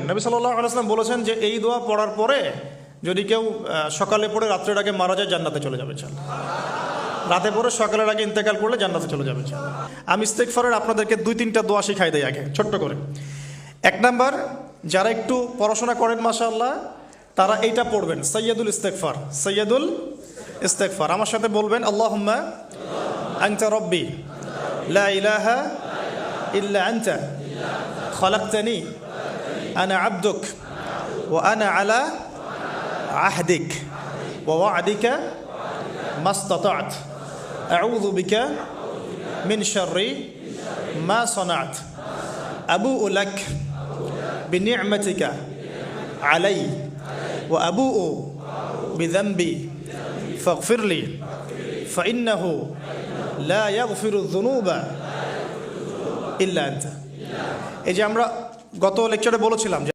নবী সাল্লাল্লাহু আলাইহি ওয়াসাল্লাম বলেছেন যে এই দোয়া পড়ার পরে যদি কেউ সকালে পড়ে রাত্রের আগে মারা যায় জান্নাতে চলে যাবে। রাতে পড়ে সকালের আগে ইন্তেকাল করলে জান্নাতে চলে যাবে। আমি ইস্তেগফারের আপনাদেরকে 2-3টা দোয়া শিখাই দেই আগে ছোট্ট করে। 1 নাম্বার, যারা একটু পড়াশোনা করেন মাশাআল্লাহ তারা এইটা পড়বেন, সাইয়্যিদুল ইস্তেগফার। সাইয়্যিদুল ইস্তেগফার আমার সাথে বলবেন, আল্লাহুম্মা আনতা রাব্বি লা ইলাহা ইল্লা আনতা খালাকতানি আনা আবদুক ওয়া আনা আলা আহদিক ওয়া ওয়া'দিকা মাস্তাতা'ত আউযু বিকা মিন শাররি মা সানা'ত আবুউ লাক বিনি'মাতিকা আলাই ওয়া আবুউ বিযানবি ফাগফিরলি ফাইন্নাহু লা ইয়াগফিরু যুনুবা ইল্লা আনতা। এই যে আমরা গত লেকচারে বলেছিলাম